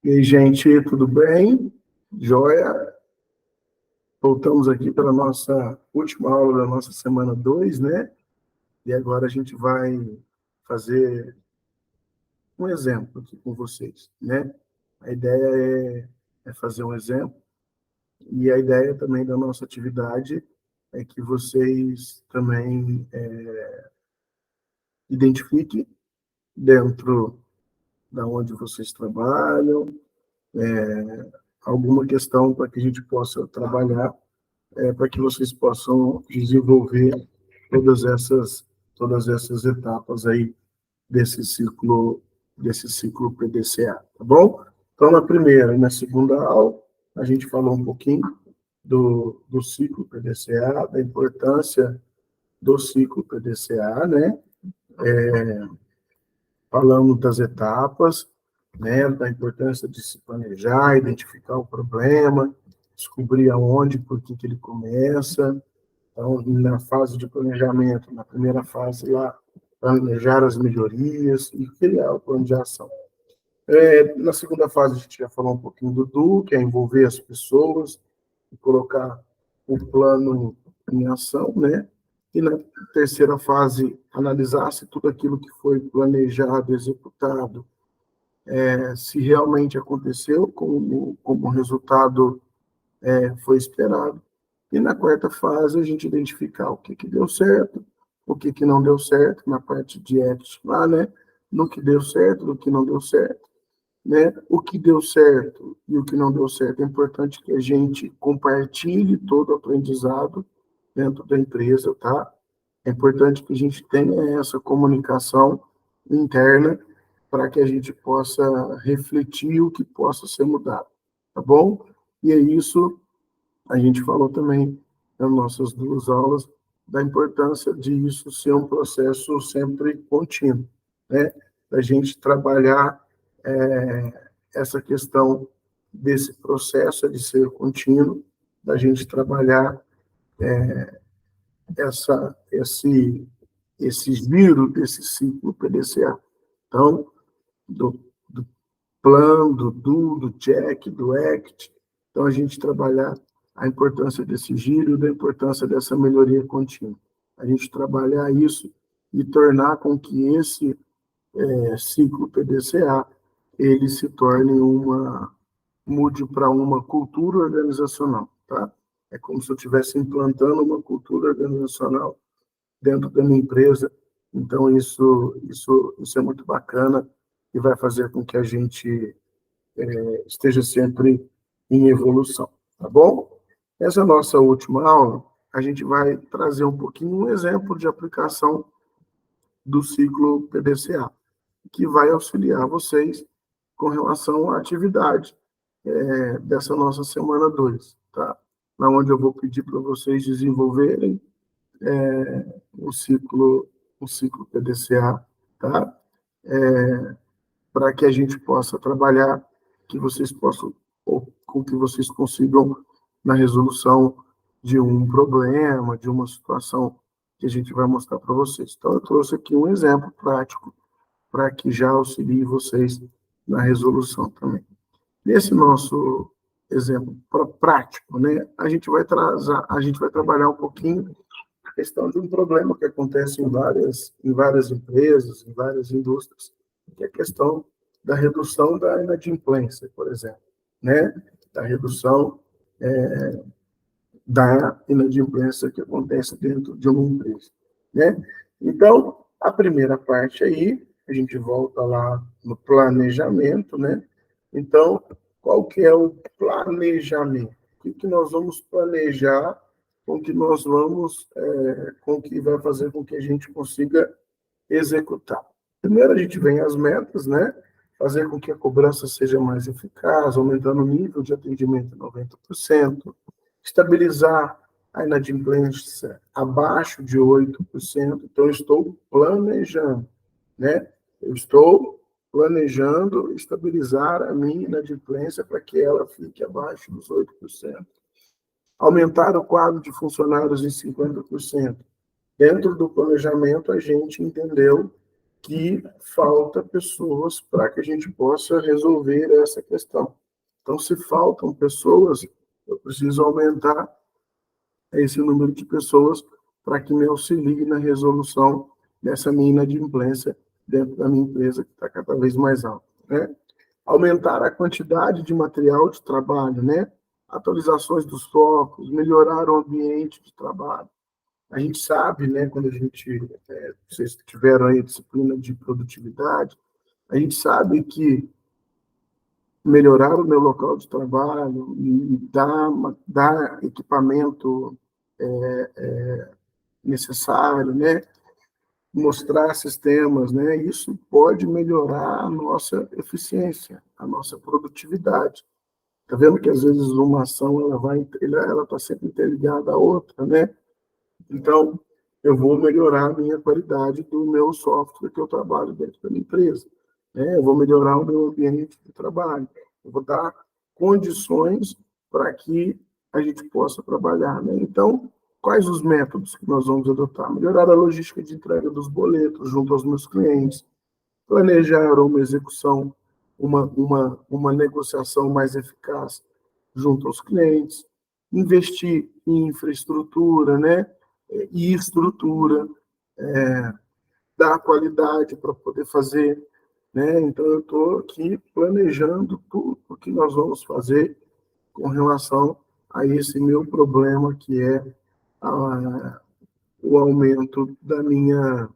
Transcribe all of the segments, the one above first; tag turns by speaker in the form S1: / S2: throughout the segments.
S1: E aí, gente, tudo bem? Joia? Voltamos aqui para a nossa última aula da nossa semana 2, né? E agora a gente vai fazer um exemplo aqui com vocês, né? A ideia é fazer um exemplo, e a ideia também da nossa atividade é que vocês também identifiquem dentro da onde vocês trabalham, alguma questão para que a gente possa trabalhar, para que vocês possam desenvolver todas essas etapas aí desse ciclo PDCA, tá bom? Então, na primeira e na segunda aula, a gente falou um pouquinho do ciclo PDCA, da importância do ciclo PDCA, né? Falamos das etapas, né? Da importância de se planejar, identificar o problema, descobrir aonde, por que ele começa. Então, na fase de planejamento, na primeira fase lá, planejar as melhorias e criar o plano de ação. Na segunda fase, a gente já falou um pouquinho do do, que é envolver as pessoas e colocar o plano em ação, né? E na terceira fase, analisar se tudo aquilo que foi planejado, executado, se realmente aconteceu como o resultado foi esperado. E na quarta fase, a gente identificar o que deu certo, o que não deu certo, na parte de action lá, né? No que deu certo, no que não deu certo, né? O que deu certo e o que não deu certo. É importante que a gente compartilhe todo o aprendizado dentro da empresa, tá? É importante que a gente tenha essa comunicação interna para que a gente possa refletir o que possa ser mudado, tá bom? E é isso, a gente falou também nas nossas duas aulas da importância de isso ser um processo sempre contínuo, né? Da gente trabalhar essa questão desse processo de ser contínuo, da gente trabalhar esse giro desse ciclo PDCA. Então, do plan, do check, do act. Então, a gente trabalhar a importância desse giro, da importância dessa melhoria contínua. A gente trabalhar isso e tornar com que esse ciclo PDCA ele se torne mude para uma cultura organizacional, tá? É como se eu estivesse implantando uma cultura organizacional dentro da minha empresa. Então, isso é muito bacana e vai fazer com que a gente esteja sempre em evolução, tá bom? Essa nossa última aula, a gente vai trazer um pouquinho um exemplo de aplicação do ciclo PDCA, que vai auxiliar vocês com relação à atividade dessa nossa semana 2, tá? Na onde eu vou pedir para vocês desenvolverem o ciclo, o ciclo PDCA, tá? Para que a gente possa trabalhar, que vocês possam, ou com que vocês consigam na resolução de um problema, de uma situação que a gente vai mostrar para vocês. Então, eu trouxe aqui um exemplo prático para que já auxilie vocês na resolução também. Nesse nosso exemplo prático, né, a gente vai trabalhar um pouquinho a questão de um problema que acontece em várias empresas, em várias indústrias, que é a questão da redução da inadimplência, por exemplo, né? Da redução da inadimplência que acontece dentro de uma empresa, né? Então, a primeira parte aí, a gente volta lá no planejamento, né? Então, qual que é o planejamento? O que nós vamos planejar, com que nós vamos, com que vai fazer com que a gente consiga executar. Primeiro, a gente vem as metas, né? Fazer com que a cobrança seja mais eficaz, aumentando o nível de atendimento em 90%, estabilizar a inadimplência abaixo de 8%. Então, eu estou planejando, né? Eu estou planejando estabilizar a minha inadimplência para que ela fique abaixo dos 8%. Aumentar o quadro de funcionários em 50%. Dentro do planejamento, a gente entendeu que falta pessoas para que a gente possa resolver essa questão. Então, se faltam pessoas, eu preciso aumentar esse número de pessoas para que me auxilie na resolução dessa minha inadimplência dentro da minha empresa, que está cada vez mais alta, né? Aumentar a quantidade de material de trabalho, né? Atualizações dos softwares, melhorar o ambiente de trabalho. A gente sabe, né, quando a gente, vocês tiveram aí a disciplina de produtividade, a gente sabe que melhorar o meu local de trabalho, dar equipamento necessário, né, mostrar sistemas, né, isso pode melhorar a nossa eficiência, a nossa produtividade. Tá vendo que às vezes uma ação ela está sempre interligada à outra, né? Então, eu vou melhorar a minha qualidade do meu software que eu trabalho dentro da minha empresa, né? Eu vou melhorar o meu ambiente de trabalho, eu vou dar condições para que a gente possa trabalhar, né? Então, quais os métodos que nós vamos adotar? Melhorar a logística de entrega dos boletos junto aos meus clientes, planejar uma execução, uma negociação mais eficaz junto aos clientes, investir em infraestrutura, né? E estrutura, dar qualidade para poder fazer, né? Então, eu estou aqui planejando tudo o que nós vamos fazer com relação a esse meu problema, que é o aumento da minha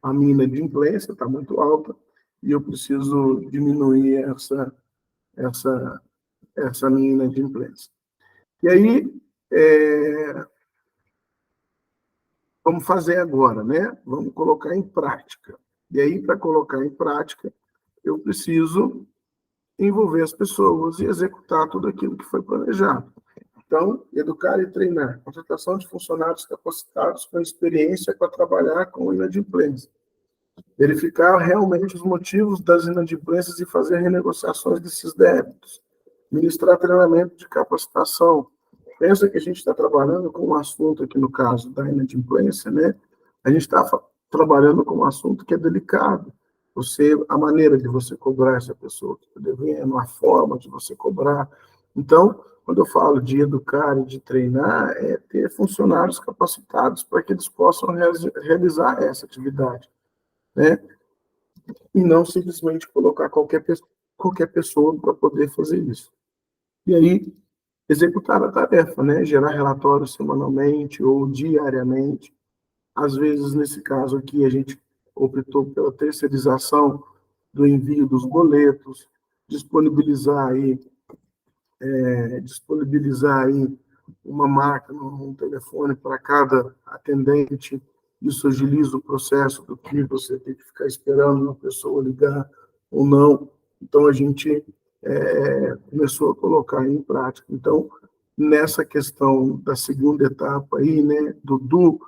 S1: a minha inadimplência está muito alta e eu preciso diminuir essa minha inadimplência. E aí, vamos fazer agora, né? Vamos colocar em prática. E aí, para colocar em prática, eu preciso envolver as pessoas e executar tudo aquilo que foi planejado. Então, educar e treinar. Contratação de funcionários capacitados com experiência para trabalhar com inadimplência. Verificar realmente os motivos das inadimplências e fazer renegociações desses débitos. Ministrar treinamento de capacitação. Pensa que a gente está trabalhando com um assunto aqui, no caso da inadimplência, né? A gente está trabalhando com um assunto que é delicado. A maneira de você cobrar essa pessoa que está devendo, a forma de você cobrar. Então, quando eu falo de educar e de treinar, é ter funcionários capacitados para que eles possam realizar essa atividade, né? E não simplesmente colocar qualquer pessoa para poder fazer isso. E aí, executar a tarefa, né? Gerar relatórios semanalmente ou diariamente. Às vezes, nesse caso aqui, a gente optou pela terceirização do envio dos boletos, disponibilizar aí uma máquina, um telefone para cada atendente. Isso agiliza o processo do que você tem que ficar esperando uma pessoa ligar ou não. Então, a gente começou a colocar em prática. Então, nessa questão da segunda etapa aí, né, do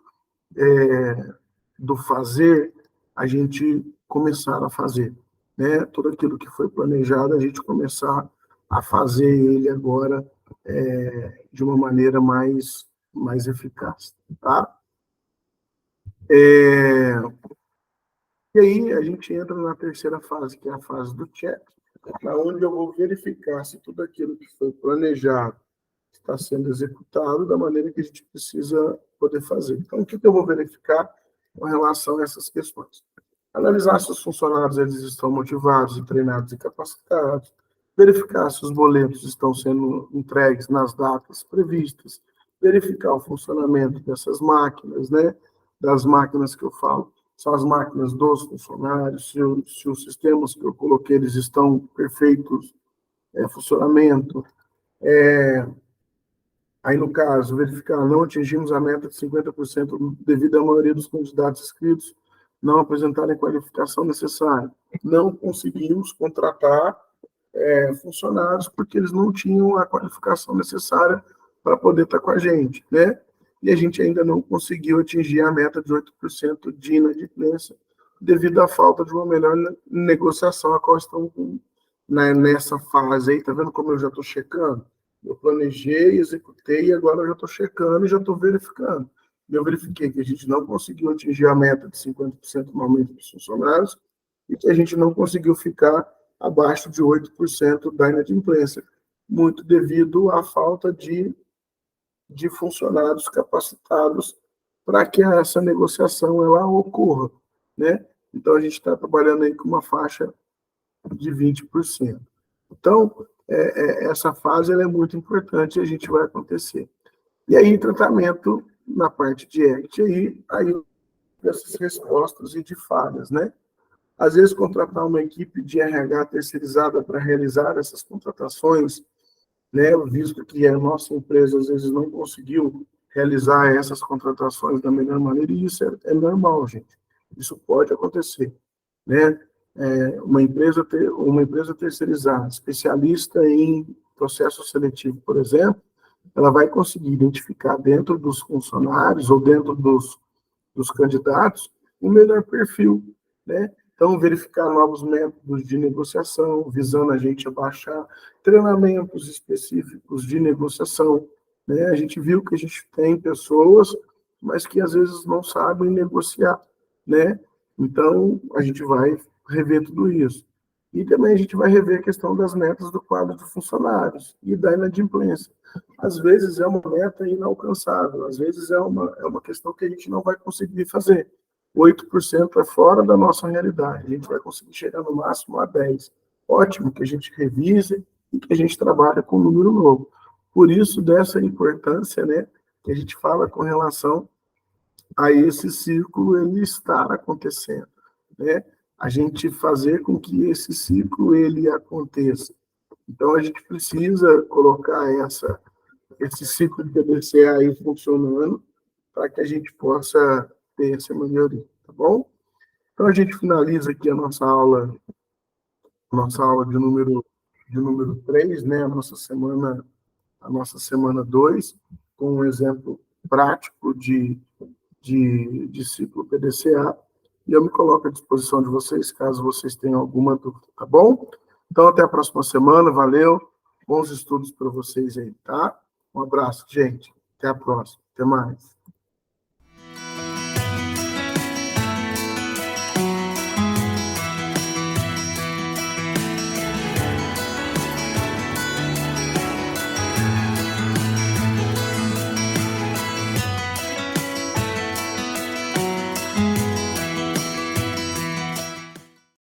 S1: fazer, a gente começar a fazer, né? Tudo aquilo que foi planejado, a gente começar a fazer ele agora de uma maneira mais eficaz, tá? E aí a gente entra na terceira fase, que é a fase do check, onde eu vou verificar se tudo aquilo que foi planejado está sendo executado da maneira que a gente precisa poder fazer. Então, o que eu vou verificar com relação a essas questões? Analisar se os funcionários eles estão motivados, treinados e capacitados, verificar se os boletos estão sendo entregues nas datas previstas, verificar o funcionamento dessas máquinas, né? Das máquinas que eu falo, são as máquinas dos funcionários, se os sistemas que eu coloquei eles estão perfeitos em funcionamento. Aí, no caso, verificar, não atingimos a meta de 50% devido à maioria dos candidatos inscritos não apresentarem a qualificação necessária. Não conseguimos contratar funcionários porque eles não tinham a qualificação necessária para poder estar com a gente, né? E a gente ainda não conseguiu atingir a meta de 8% de inadimplência devido à falta de uma melhor negociação, a qual estamos nessa fase aí. Tá vendo como eu já estou checando? Eu planejei, executei, e agora eu já estou checando e já estou verificando. e eu verifiquei que a gente não conseguiu atingir a meta de 50% no aumento dos funcionários e que a gente não conseguiu ficar abaixo de 8% da inadimplência, muito devido à falta de funcionários capacitados para que essa negociação ela ocorra, né? Então, a gente está trabalhando aí com uma faixa de 20%. Então, essa fase ela é muito importante e a gente vai acontecer. E aí, tratamento na parte de ECT, aí essas respostas e de falhas, né? Às vezes, contratar uma equipe de RH terceirizada para realizar essas contratações, né, visto que a nossa empresa, às vezes, não conseguiu realizar essas contratações da melhor maneira, e isso é normal, gente. Isso pode acontecer, né? Uma empresa terceirizada, especialista em processo seletivo, por exemplo, ela vai conseguir identificar dentro dos funcionários ou dentro dos candidatos o melhor perfil, né? Então, verificar novos métodos de negociação, visando a gente abaixar treinamentos específicos de negociação, né? A gente viu que a gente tem pessoas, mas que às vezes não sabem negociar, né? Então, a gente vai rever tudo isso. E também a gente vai rever a questão das metas do quadro de funcionários e da inadimplência. Às vezes é uma meta inalcançável, às vezes é uma questão que a gente não vai conseguir fazer. 8% é fora da nossa realidade, a gente vai conseguir chegar no máximo a 10%. Ótimo que a gente revise e que a gente trabalhe com um número novo. Por isso, dessa importância, né, que a gente fala com relação a esse ciclo ele estar acontecendo, né? A gente fazer com que esse ciclo ele aconteça. Então, a gente precisa colocar esse ciclo de PDCA aí funcionando para que a gente possa ter essa melhoria, tá bom? Então, a gente finaliza aqui a nossa aula de número 3, né? A nossa semana 2, com um exemplo prático de ciclo PDCA, e eu me coloco à disposição de vocês, caso vocês tenham alguma dúvida, tá bom? Então, até a próxima semana, valeu, bons estudos para vocês aí, tá? Um abraço, gente, até a próxima, até mais.